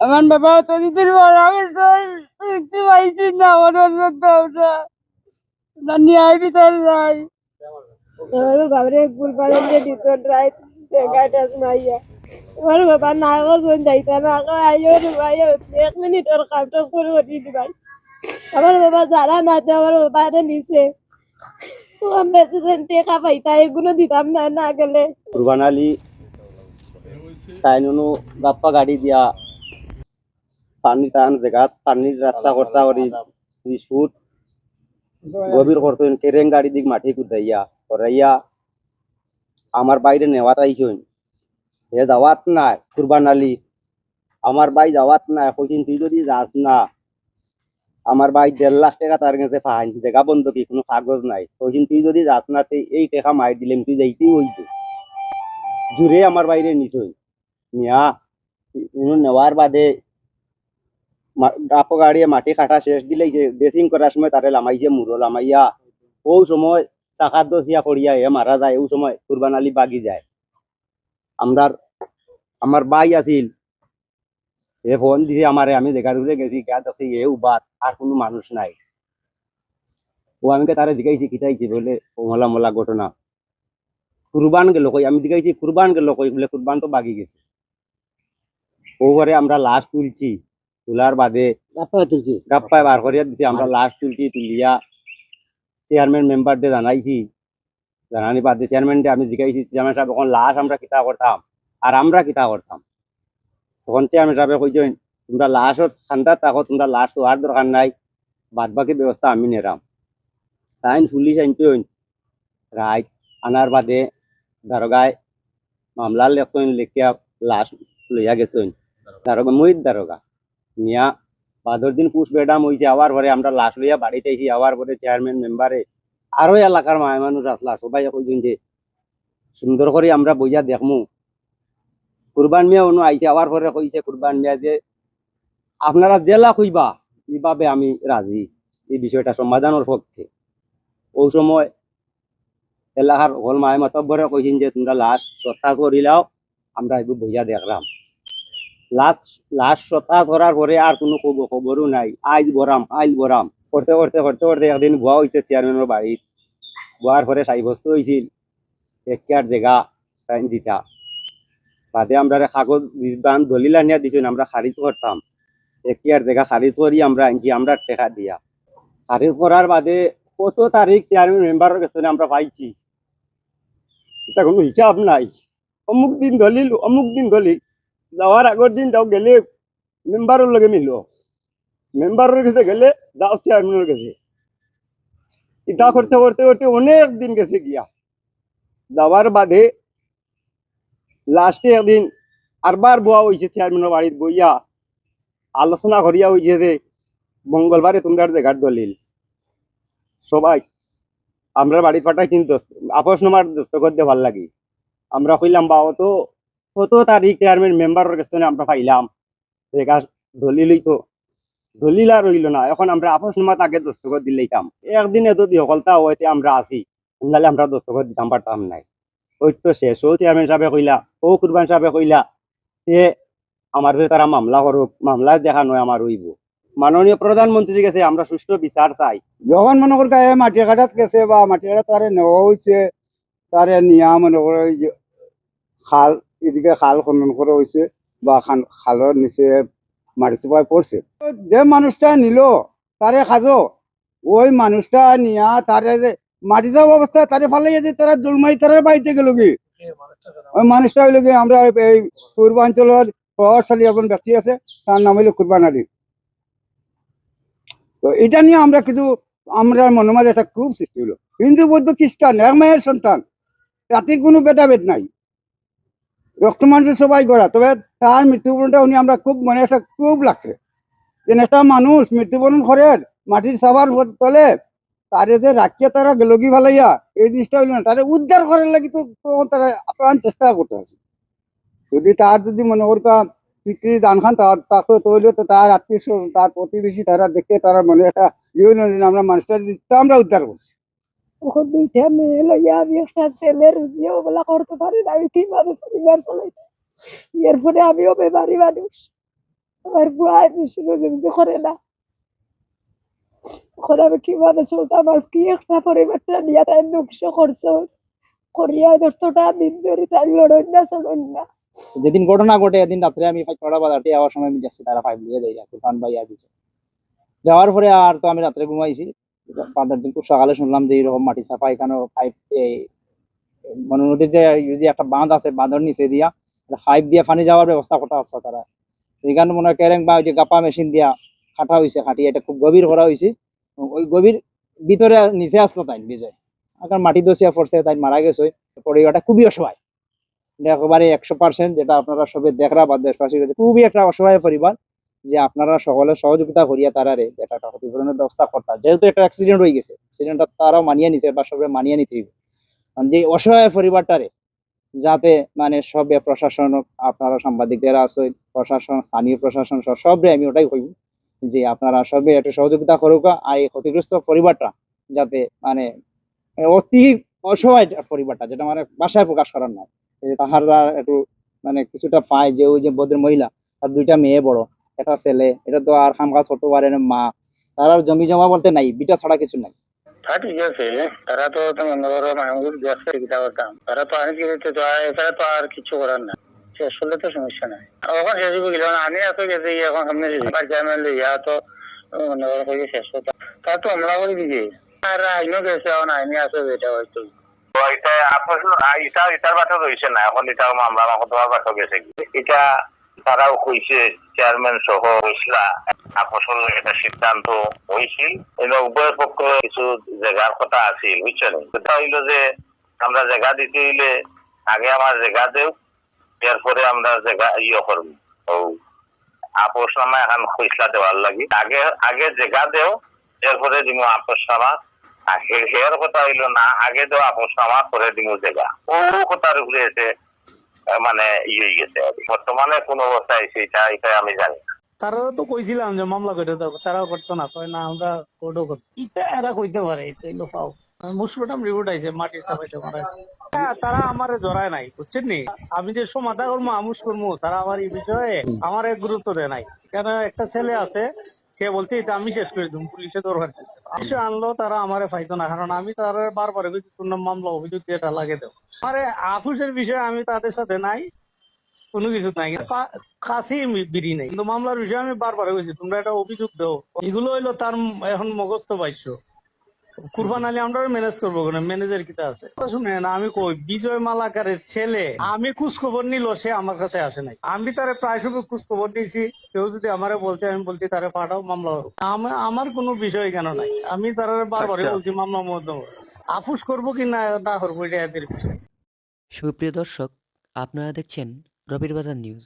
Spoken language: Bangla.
আমার বাবা তো দিদির বড় গেছে কিছু পাইছি না আমরা নিয়ে ভিতর যাই আমার বাবারে গুল পালেন যে দিতন রাইত গাড়িটা শুনাইয়া আমার বাবা না করছেন যাইতা না আইও রে ভাই 1 মিনিট ওর কামটা করে উঠি ভাই আমার বাবা যারা মাঝে আমার বাবা নিচে আমরা যেন টেকা পাইতা এগুলো দিতাম না না গেলে কুরবান আলী তাইনুনো বাপ্পা গাড়ি দিয়া পানি টান জায়গাত পানির রাস্তা করতা করি 20 ফুট গভীর করতেন কেরেং গাড়ি দিক মাটি কুদাইয়া করাইয়া আমার বাইরে নেওয়াত আইসন হে যাওয়াত নাই কুরবান আলী আমার বাই যাওয়াত নাই কইছিন তুই যদি যাস না আমার ভাই 1.5 লাখ টাকা তার কাছে ফাইন জায়গা বন্ধ কি কোনো কাগজ নাই কইছিন তুই যদি যাস না এই টাকা মার দিলেম তুই যাইতেই হইতো জুড়ে আমার বাইরে নিছই নিয়া নেওয়ার বাদে ডাপো গাড়িয়ে মাটি কাটা শেষ দিলেই যে ড্রেসিং করার সময় তারে লামাইছে মুরো লামাইয়া ও সময় চাকার দোষিয়া করিয়া এ মারা যায় ও সময় কুরবান আলী বাগি যায় আমার ভাই আছিল এ ফোন দিছে আমারে আমি দেখা দূরে গেছি গা দেখছি এ উবাত আর কোনো মানুষ নাই ও আমাকে তারে জিগাইছি কিটাইছি বলে মলা মলা ঘটনা কুরবান গেল কই আমি জিগাইছি কুরবান গেল কই বলে কুরবান তো বাগি গেছে ও ঘরে আমরা লাশ তুলছি তোলার বাদে গাপ্পায় বার করিয়া দিছি আমরা লাশ তুলছি তুলিয়া চেয়ারম্যান মেম্বারদের জানাইছি জানানি বাদে চেয়ারম্যানকে আমি জিজ্ঞাসি চেয়ারম্যান সাহেব এখন লাশ আমরা কিতা করতাম আর আমরা কিতা করতাম তখন চেয়ারম্যান সাহেব কইছেন তোমরা লাশও ঠান্ডা থাকো তোমরা লাশ হওয়ার দরকার নাই বাদ বাকি ব্যবস্থা আমি নেরাম তাই পুলিশ আনতেন রাইট আনার বাদে দারোগায় মামলা লেখছেন লিখিয়া লাশ লইয়া গেছেন দারোগা মুহিত দারোগা নিয়া বাদর দিন পুষ বেডাম হয়েছে আবার পরে আমরা লাশ লইয়া বাড়িতে আইছি আবার পরে চেয়ারম্যান মেম্বারে আরো এলাকার মায় মানুষ আসলা সবাই কইছেন যে সুন্দর করে আমরা বইয়া দেখমু কুরবান মিয়া অনু আইছে আবার পরে কইছে কুরবান মিয়া যে আপনারা জেলা কইবা এইভাবে আমি রাজি এই বিষয়টা সমাধানের পক্ষে ওই সময় এলাকার হল মায় মতব্বরে কইছেন যে তোমরা লাশ শ্রদ্ধা করিলাও আমরা এগুলো বইয়া দেখলাম লাশ শ্রদ্ধা করার পরে আর কোনো খবরও নাই আইল বরাম করতে করতে করতে করতে একদিন ভুয়া হইতে চেয়ারম্যানের বাড়ির ভুয়ার পরে সাব্যস্ত হয়েছিল একার জায়গা টাইম দিতা বাদে আমরা কাগজ দান দলিল আনিয়া দিছেন আমরা খারিজ করতাম একার জায়গা খারিজ করি আমরা আনছি আমরা টেকা দিয়া খারিজ করার বাদে কত তারিখ চেয়ারম্যান মেম্বারের কাছে আমরা পাইছি এটা কোনো হিসাব নাই অমুক দিন দলিল যাওয়ার আগের দিন যাও গেলে মেম্বারের লগে মিল মেম্বারের কাছে গেলে যাও চেয়ারম্যানের কাছে এটা করতে করতে করতে অনেক দিন গেছে গিয়া যাওয়ার বাদে লাস্টে একদিন আরবার বোয়া হয়েছে চেয়ারম্যানের বাড়ির বইয়া আলোচনা করিয়া হয়েছে যে মঙ্গলবারে তোমরা জায়গার দলিল সবাই আমরা বাড়ি ফাটাই কিন্তু আপসনামার দস্তখত দিয়ে ভাল লাগে আমরা কইলাম বা কত তারিখ চেয়ারম্যান মেম্বারের কাছে আমরা পাইলাম জায়গা দলিলই তো দলিল আর রইল না এখন আমরা আপসনামা তাকে দস্তখত দিলেইতাম একদিনে যদি সকলতা হইতে আমরা আসি নাহলে আমরা দস্তখত দিতাম পারতাম নাই ওই তো শেষ ও চেয়ারম্যান সাহেবে কইলা ও কুরবান সাহেবে কইলা সে আমার তারা মামলা করুক মামলা দেখা নয় আমার হইব মাননীয় প্রধানমন্ত্রীর কাছে আমরা সুষ্ঠু বিচার চাই যখন মনে করি মাটি কাটাত গেছে বা মাটি কাটা তারে নেওয়া হয়েছে তারে নিয়া মনে করে খাল এদিকে খাল খনন করা হয়েছে বা খালের নিচে মাটি চুপায় পড়ছে যে মানুষটা নিল তারে খাজো ওই মানুষটা নিয়া তারে যে মাটি যাওয়া অবস্থা তারে ফালাই যে তারা দৌড়মারি তারা বাড়িতে গেল কি ওই মানুষটা হইল কি আমরা এই পূর্বাঞ্চলের প্রভাবশালী এখন ব্যক্তি আছে তার নাম হইল কুরবান আলী তো এটা নিয়ে আমরা কিন্তু আমরা মনে মাঝে একটা ক্রুপ সৃষ্টি হলো হিন্দু বৌদ্ধ খ্রিস্টান এক মায়ের সন্তান তাতে কোনো ভেদাভেদ নাই রক্ত মানুষ সবাই করা তবে তার মৃত্যুবরণটা উনি আমরা খুব মানে একটা ক্রুপ লাগছে যে একটা মানুষ মৃত্যুবরণ করেন মাটির সাবার তলে তারে যে রাখিয়া তারা গেলগি ভালাইয়া এই জিনিসটা হইল না তারা উদ্ধার করার লাগি তো তারা আপ্রাণ চেষ্টা করতে আছে যদি তার যদি মনে করতাম পিতৃ দান খান তাকে তৈরি তো তার আত্মীয় তার প্রতিবেশী তারা দেখে তারা মনে একটা আমরা মানুষটা আমরা উদ্ধার করছি ওখান দুইটা মেয়ে লইয়া আমি একটা ছেলে রুজি ওগুলা করতে পারি না আমি কিভাবে পরিবার চালাইতে এরপরে আমিও বেমারি মানুষ আমার বুয়া বেশি বুঝে করে না। এখন আমি কিভাবে চলতাম, আর কি একটা পরিবারটা নিয়ে তাই ধ্বংস করছো করিয়া যতটা দিন ধরে তাই লড়ন না চলন না। যেদিন ঘটনা ঘটে এদিন রাত্রে আমি 5টা বাজারতে যাওয়ার সময় আমি দেখছি তারা 5 দিয়ে দেয় তুফান ভাই আর দিচ্ছে। যাওয়ার পরে আর তো আমি রাত্রে ঘুমাইছি। পরের দিন খুব সকালে শুনলাম যে এরকম মাটি চাপা এখানে 5 মনে নদীর যে একটা বাঁধ আছে বাঁধের নিচে দিয়া 5 দিয়ে পানি যাওয়ার ব্যবস্থা করতে আসছে তারা। এখানে মনে হয় ক্যারেং বা ওই যে গাপা মেশিন দিয়া কাটা হয়েছে, খাটিয়ে এটা খুব গভীর করা হয়েছে। ওই গভীর ভিতরে নিচে আসলো তাই বিজয় এখন মাটি দোষিয়া পড়ছে তাই মারা গেছে। পরিবারটা খুবই অসহায়, একেবারে 100%, যেটা আপনারা সবে দেখরা বা দেশবাসীর কাছে খুবই একটা অসহায় পরিবার, যে আপনারা সকলে সহযোগিতা করিয়া তারারে এটা একটা ক্ষতিপূরণের ব্যবস্থা করতা। যেহেতু একটা অ্যাক্সিডেন্ট হয়ে গেছে, অ্যাক্সিডেন্টটা তারাও মানিয়ে নিছে বা সবে মানিয়ে নিতে হইবে। কারণ যে অসহায় পরিবারটারে যাতে মানে সবে প্রশাসন আপনারা সাংবাদিকরা আছে, প্রশাসন স্থানীয় প্রশাসন সবরে আমি ওটাই কইব যে আপনারা সবে একটু সহযোগিতা করুক আর এই ক্ষতিগ্রস্ত পরিবারটা যাতে মানে অতি অসহায় পরিবারটা যেটা মানে ভাষায় প্রকাশ করার নয়, তাহারা একটু মানে কিছুটা পায়। যে ওই যে বদ্র মহিলা তার 2টা মেয়ে বড় একটা ছেলে, এটা তো আর কাম কাজ করতে পারে না, মা তার আর জমি জমা বলতে নাই, বিটা ছাড়া কিছু নাই। তা ঠিক আছে, তারা তো মনে করো মানুষ ব্যস্ত চিন্তা করতাম, তারা তো আনি দিতে তো এছাড়া তো আর কিছু করার না, শেষ হলে তো সমস্যা নাই। এখন শেষ হয়ে গেল আমি এত গেছে এখন সামনে চেয়ারম্যান লইয়া তো মনে করো শেষ হতাম, তা তো আমরা করে দিকে আর আইনও গেছে, এখন আইনে আছে এটা হয়তো এটার বাটা রয়েছে না, এখন এটা মামলা তোমার বাটা গেছে এটা তারাও কইছে চেয়ারম্যান সহ হয়েছিলা আসল একটা সিদ্ধান্ত হয়েছিল, উভয় পক্ষ কিছু জায়গার কথা আছিল বুঝছেন। কথা হইলো যে আমরা জায়গা দিতে হইলে আগে আমার জায়গা দেও, এরপরে আমরা জায়গা করব ও আপোষ নামা এখন ফইসলা দেওয়ার লাগি, আগে আগে জায়গা দেও এরপরে দিব আপোষ নামা। এর কথা হইলো না আগে দেও আপোষ নামা করে দিব জায়গা, ও কথার উপরে এসে মানে হয়ে গেছে। বর্তমানে কোন অবস্থায় সেটা এটা আমি জানি। তারা তো কইছিলাম যে মামলা করে দাও, তারাও করতো না, কয় না আমরা কোর্টও করতো। এটা এরা কইতে পারে, এটা হইলো ফাও। মুসলুটাম রিপোর্ট আইছে মাটির চাপাইতে মারা। তারা আমারে জড়ায় নাই বুঝছেন নি, আমি যে সমাধা করবো আমুস করবো তারা আমার এই বিষয়ে আমার গুরুত্ব দেয় নাই। কেন একটা ছেলে আছে সে বলছে এটা আমি শেষ করে দিব, পুলিশে দরকার আসে আনলো, তারা আমারে ফাইতো না, কারণ আমি তারা বারবার বলছি তোর মামলা অভিযোগ দিয়ে এটা লাগে দেও। আরে আফুসের বিষয়ে আমি তাদের সাথে নাই, কোনো কিছু নাই, কাছে বিড়ি নেই, কিন্তু মামলার বিষয়ে আমি বারবার বলছি তোমরা একটা অভিযোগ দাও। এগুলো হইলো তার এখন মগস্থ পাইছ কুরবান আলী আমরা ম্যানেজ করবো কেন, ম্যানেজার কিতা আছে শুনেন। আমি কই বিজয় মালাকারের ছেলে আমি খোঁজ খবর নিল, সে আমার কাছে আসে নাই, আমি তারে প্রায় সময় খোঁজ খবর নিয়েছি। কেউ যদি আমারে বলছে আমি বলছি তারে পাঠাও মামলা হোক, আমার কোনো বিষয় কেন নাই, আমি তারা বারবারই বলছি মামলা মোকদ্দমা আফুস করবো কি না করবো এটা এদের বিষয়। সুপ্রিয় দর্শক, আপনারা দেখছেন রবির বাজার নিউজ।